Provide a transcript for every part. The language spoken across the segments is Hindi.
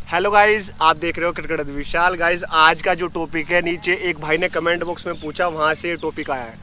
हेलो गाइज, आप देख रहे हो क्रिकेट विशाल। गाइज आज का जो टॉपिक है, नीचे एक भाई ने कमेंट बॉक्स में पूछा, वहाँ से टॉपिक आया है।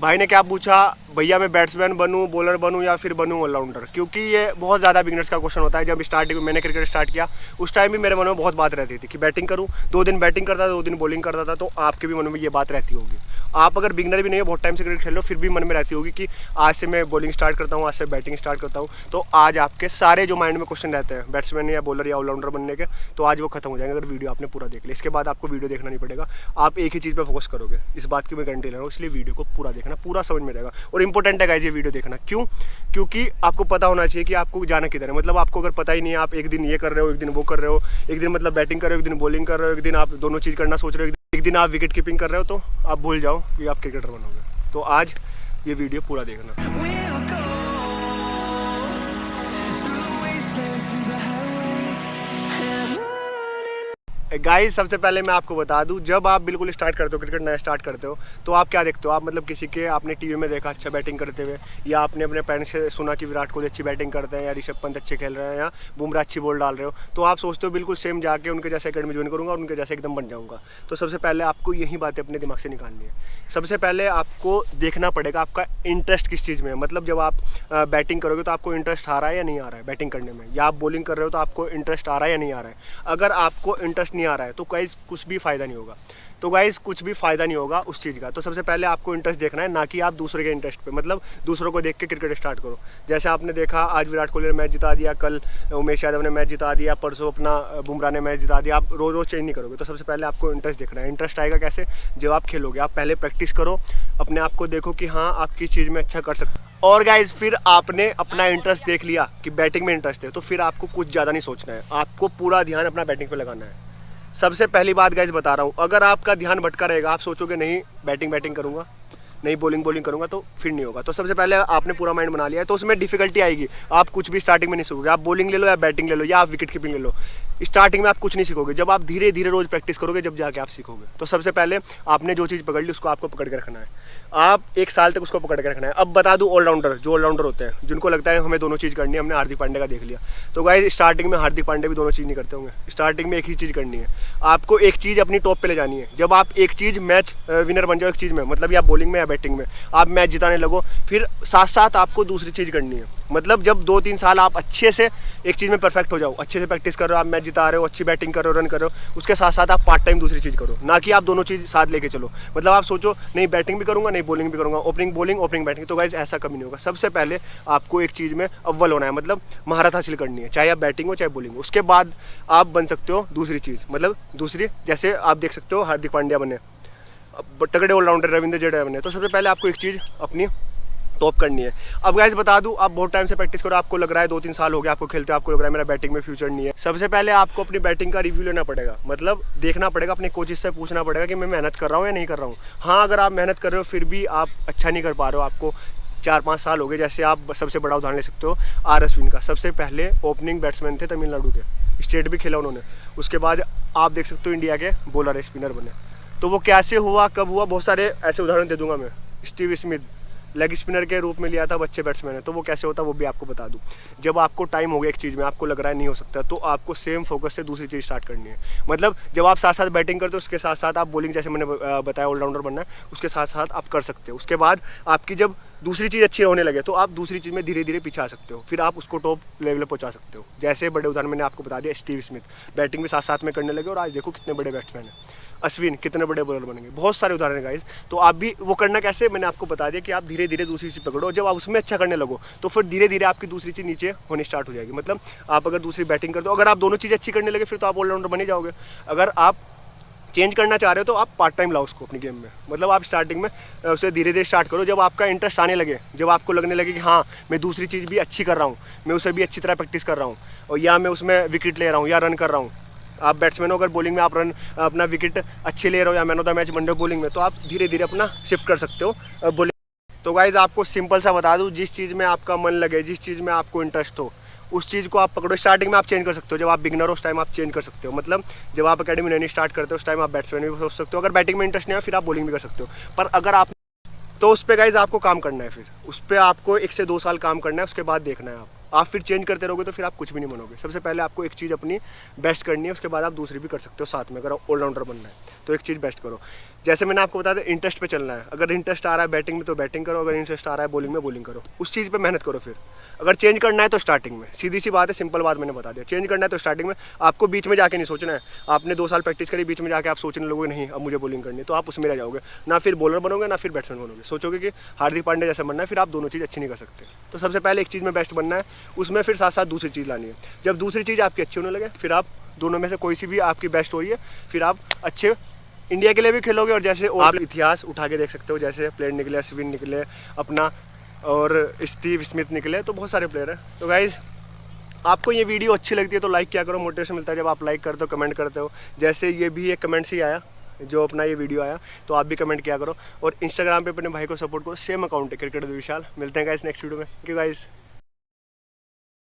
भाई ने क्या पूछा, भैया मैं बैट्समैन बनूं, बॉलर बनूं या फिर बनूं ऑलराउंडर। क्योंकि ये बहुत ज़्यादा बिगनर्स का क्वेश्चन होता है। जब स्टार्टिंग में मैंने क्रिकेट स्टार्ट किया उस टाइम भी मेरे मन में बहुत बात रहती थी कि बैटिंग करूं, 2 दिन बैटिंग करता था, 2 दिन बॉलिंग करता था। तो आपके भी मन में ये बात रहती होगी। आप अगर बिगनर भी नहीं हो, बहुत टाइम से क्रिकेट खेल लो, फिर भी मन में रहती होगी कि आज से मैं बॉलिंग स्टार्ट करता हूँ, आज से बैटिंग स्टार्ट करता हूँ। तो आज आपके सारे जो माइंड में क्वेश्चन रहते हैं बैट्समैन या बॉलर या ऑलराउंडर बनने के, तो आज वो खत्म हो जाएंगे अगर वीडियो आपने पूरा देख लिया। इसके बाद आपको वीडियो देखना नहीं पड़ेगा, आप एक ही चीज़ पर फोकस करोगे। इस बात की मैं गारंटी ले रहा हूँ। इसलिए वीडियो को पूरा देखना, पूरा समझ में रहेगा। और इंपॉर्टेंट है गाइस ये वीडियो देखना। क्यों? क्योंकि आपको पता होना चाहिए कि आपको जाना किधर है। मतलब आपको अगर पता ही नहीं है, आप एक दिन ये कर रहे हो, एक दिन वो कर रहे हो, एक दिन मतलब बैटिंग कर रहे हो, एक दिन बॉलिंग कर रहे हो, एक दिन आप दोनों चीज़ करना सोच रहे हो, एक दिन आप विकेट कीपिंग कर रहे हो, तो आप भूल जाओ कि आप क्रिकेटर बनोगे। तो आज ये वीडियो पूरा देखना। गाइस सबसे पहले मैं आपको बता दूं, जब आप बिल्कुल स्टार्ट करते हो, क्रिकेट नया स्टार्ट करते हो, तो आप क्या देखते हो? आप मतलब किसी के आपने टीवी में देखा अच्छा बैटिंग करते हुए, या आपने अपने पेरेंट्स से सुना कि विराट कोहली अच्छी बैटिंग करते हैं, या ऋषभ पंत अच्छे खेल रहे हैं, या बुमराह अच्छी बॉल डाल रहे हो, तो आप सोचते हो बिल्कुल सेम जाके उनके जैसे एकेडमी ज्वाइन करूँगा और उनके जैसे एकदम बन जाऊँगा। तो सबसे पहले आपको यही बातें अपने दिमाग से निकालनी है। सबसे पहले आपको देखना पड़ेगा आपका इंटरेस्ट किस चीज़ में है। मतलब जब आप बैटिंग करोगे तो आपको इंटरेस्ट आ रहा है या नहीं आ रहा है बैटिंग करने में, या आप बॉलिंग कर रहे हो तो आपको इंटरेस्ट आ रहा है या नहीं आ रहा है। अगर आपको इंटरेस्ट नहीं आ रहा है तो गाइस कुछ भी फ़ायदा नहीं होगा। कुछ भी फ़ायदा नहीं होगा उस चीज़ का। तो सबसे पहले आपको इंटरेस्ट देखना है, ना कि आप दूसरे के इंटरेस्ट पे। मतलब दूसरों को देख के क्रिकेट स्टार्ट करो। जैसे आपने देखा आज विराट कोहली ने मैच जिता दिया, कल उमेश यादव ने मैच जिता दिया, परसों अपना बुमराह ने मैच जिता दिया। आप रोज़ रोज़ चेंज नहीं करोगे। तो सबसे पहले आपको इंटरेस्ट देखना है। इंटरेस्ट आएगा कैसे? जब आप खेलोगे। आप पहले प्रैक्टिस करो, अपने आप को देखो कि हाँ आप किस चीज़ में अच्छा कर सकते हो। और गाइज फिर आपने अपना इंटरेस्ट देख लिया कि बैटिंग में इंटरेस्ट है, तो फिर आपको कुछ ज़्यादा नहीं सोचना है। आपको पूरा ध्यान अपना बैटिंग पे लगाना है। सबसे पहली बात गाइज बता रहा हूँ, अगर आपका ध्यान भटका रहेगा, आप सोचोगे नहीं बैटिंग करूँगा, नहीं बॉलिंग करूँगा, तो फिर नहीं होगा। तो सबसे पहले आपने पूरा माइंड बना लिया है, तो उसमें डिफिकल्टी आएगी। आप कुछ भी स्टार्टिंग में नहीं सीखोगे। आप बॉलिंग ले लो या बैटिंग ले लो या आप विकेट कीपिंग ले लो, स्टार्टिंग में आप कुछ नहीं सीखोगे। जब आप धीरे धीरे रोज़ प्रैक्टिस करोगे, जब जाके आप सीखोगे। तो सबसे पहले आपने जो चीज़ पकड़ ली उसको आपको पकड़ के रखना है। आप 1 साल तक उसको पकड़ के रखना है। अब बता दूं, ऑलराउंडर जो ऑलराउंडर होते हैं, जिनको लगता है हमें दोनों चीज़ करनी है, हमने हार्दिक पांड्या का देख लिया। तो गाइस स्टार्टिंग में हार्दिक पांड्या भी दोनों चीज़ नहीं करते होंगे। स्टार्टिंग में एक ही चीज़ करनी है। आपको एक चीज़ अपनी टॉप पे ले जानी है। जब आप एक चीज़ मैच विनर बन जाओ एक चीज़ में, मतलब या बॉलिंग में या बैटिंग में, आप मैच जिताने लगो, फिर साथ साथ आपको दूसरी चीज़ करनी है। मतलब जब 2-3 साल आप अच्छे से एक चीज़ में परफेक्ट हो जाओ, अच्छे से प्रैक्टिस कर रहे हो, आप मैच जिता रहे हो, अच्छी बैटिंग कर रहे हो, रन कर रहे हो, उसके साथ साथ आप पार्ट टाइम दूसरी चीज़ करो, ना कि आप दोनों चीज़ साथ लेके चलो। मतलब आप सोचो नहीं बैटिंग भी करूँगा, नहीं बॉलिंग भी करूँगा, ओपनिंग बॉलिंग ओपनिंग बैटिंग। तो गाइस ऐसा कभी नहीं होगा। सबसे पहले आपको एक चीज़ में अव्वल होना है, मतलब महारत हासिल करनी है, चाहे आप बैटिंग हो चाहे बॉलिंग हो। उसके बाद आप बन सकते हो दूसरी चीज़, मतलब दूसरी, जैसे आप देख सकते हो हार्दिक पांड्या बने, तगड़े ऑलराउंडर रविंद्र जडेजा बने। तो सबसे पहले आपको एक चीज़ अपनी टॉप करनी है। अब गाइस बता दूं, आप बहुत टाइम से प्रैक्टिस करो, आपको लग रहा है 2-3 साल हो गया आपको खेलते हो, आपको लग रहा है मेरा बैटिंग में फ्यूचर नहीं है। सबसे पहले आपको अपनी बैटिंग का रिव्यू लेना पड़ेगा। मतलब देखना पड़ेगा, अपने कोचेस से पूछना पड़ेगा कि मैं मेहनत कर रहा हूँ या नहीं कर रहा हूँ। हाँ, अगर आप मेहनत कर रहे हो फिर भी आप अच्छा नहीं कर पा रहे हो, आपको 4-5 साल हो गए, जैसे आप सबसे बड़ा उदाहरण ले सकते हो आर अश्विन का। सबसे पहले ओपनिंग बैट्समैन थे तमिलनाडु के, स्टेट भी खेला उन्होंने। उसके बाद आप देख सकते हो इंडिया के बॉलर स्पिनर बने। तो वो कैसे हुआ, कब हुआ, बहुत सारे ऐसे उदाहरण दे दूंगा मैं। स्टीव स्मिथ लेग स्पिनर के रूप में लिया था, अच्छे बैट्समैन है। तो वो कैसे होता वो भी आपको बता दूं। जब आपको टाइम हो गया एक चीज़ में, आपको लग रहा है नहीं हो सकता, तो आपको सेम फोकस से दूसरी चीज़ स्टार्ट करनी है। मतलब जब आप साथ साथ बैटिंग करते हो, उसके साथ साथ आप बॉलिंग, जैसे मैंने बताया ऑलराउंडर बनना है, उसके साथ साथ आप कर सकते हो। उसके बाद आपकी जब दूसरी चीज़ अच्छी होने लगे तो आप दूसरी चीज़ में धीरे धीरे पीछे आ सकते हो, फिर आप उसको टॉप लेवल पर पहुँचा सकते हो। जैसे बड़े उदाहरण मैंने आपको बता दिया, स्टीव स्मिथ बैटिंग भी साथ साथ में करने लगे और आज देखो कितने बड़े बैट्समैन हैं। अश्विन कितने बड़े बॉलर बनेंगे। बहुत सारे उदाहरण है गाइस। तो आप भी वो करना कैसे, मैंने आपको बता दिया कि आप धीरे धीरे दूसरी चीज़ पकड़ो। जब आप उसमें अच्छा करने लगो तो फिर धीरे धीरे आपकी दूसरी चीज़ नीचे होनी स्टार्ट हो जाएगी। मतलब आप अगर दूसरी बैटिंग कर दो, अगर आप दोनों चीज़ें अच्छी करने लगे फिर तो आप ऑलराउंडर बन ही जाओगे। अगर आप चेंज करना चाह रहे हो तो आप पार्ट टाइम लाओ उसको अपनी गेम में। मतलब आप स्टार्टिंग में उसे धीरे धीरे स्टार्ट करो। जब आपका इंटरेस्ट आने लगे, जब आपको लगने लगे कि हाँ मैं दूसरी चीज़ भी अच्छी कर रहा हूँ, मैं उसे भी अच्छी तरह प्रैक्टिस कर रहा हूँ, और या मैं उसमें विकेट ले रहा हूँ या रन कर रहा हूँ। आप बैट्समैन हो, अगर बॉलिंग में आप रन अपना विकेट अच्छे ले रहे हो या मैन ऑफ द मैच बन रहे हो बॉलिंग में, तो आप धीरे धीरे अपना शिफ्ट कर सकते हो बॉलिंग। तो गाइज आपको सिंपल सा बता दूं, जिस चीज़ में आपका मन लगे, जिस चीज़ में आपको इंटरेस्ट हो, उस चीज़ को आप पकड़ो। स्टार्टिंग में आप चेंज कर सकते हो, जब आप बिगनर हो उस टाइम आप चेंज कर सकते हो। मतलब जब आप अकेडमी नई स्टार्ट करते हो उस टाइम आप बैट्समैन भी सोच सकते हो। अगर बैटिंग में इंटरेस्ट नहीं है फिर आप बॉलिंग भी कर सकते हो। पर अगर आप, तो उस पर गाइज आपको काम करना है, फिर उस पर आपको 1 से 2 साल काम करना है, उसके बाद देखना है आप फिर चेंज करते रहोगे तो फिर आप कुछ भी नहीं बनोगे। सबसे पहले आपको एक चीज़ अपनी बेस्ट करनी है, उसके बाद आप दूसरी भी कर सकते हो साथ में। अगर ऑलराउंडर बनना है तो एक चीज़ बेस्ट करो। जैसे मैंने आपको बताया था, इंटरेस्ट पे चलना है। अगर इंटरेस्ट आ रहा है बैटिंग में तो बैटिंग करो, अगर इंटरेस्ट आ रहा है बॉलिंग में बॉलिंग करो, उस चीज़ पे मेहनत करो। फिर अगर चेंज करना है तो स्टार्टिंग में, सीधी सी बात है, सिंपल बात मैंने बता दिया। चेंज करना है तो स्टार्टिंग में, आपको बीच में जाके नहीं सोचना है। आपने 2 साल प्रैक्टिस करी, बीच में जाके आप सोचने लगोगे नहीं अब मुझे बॉलिंग करनी है, तो आप उसमें रह जाओगे, ना फिर बॉलर बनोगे ना फिर बैट्समैन बनोगे। सोचोगे कि हार्दिक पांड्या जैसा बनना है, फिर आप दोनों चीज़ अच्छी नहीं कर सकते। तो सबसे पहले एक चीज़ में बेस्ट बनना है, उसमें फिर साथ साथ दूसरी चीज़ लानी है। जब दूसरी चीज़ आपकी अच्छी होने लगे, फिर आप दोनों में से कोई सी भी आपकी बेस्ट हो रही है, फिर आप अच्छे इंडिया के लिए भी खेलोगे। और जैसे आप इतिहास उठा के देख सकते हो, जैसे प्लेयर निकले, अश्विन निकले अपना, और स्टीव स्मिथ निकले, तो बहुत सारे प्लेयर हैं। तो गाइज आपको ये वीडियो अच्छी लगती है तो लाइक क्या करो, मोटिवेशन मिलता है जब आप लाइक करते हो, कमेंट करते हो। जैसे ये भी एक कमेंट से ही आया जो अपना ये वीडियो आया, तो आप भी कमेंट किया करो। और इंस्टाग्राम पे अपने भाई को सपोर्ट करो, सेम अकाउंट है क्रिकेट विद विशाल। मिलते हैं गाइस नेक्स्ट वीडियो में। Thank you guys.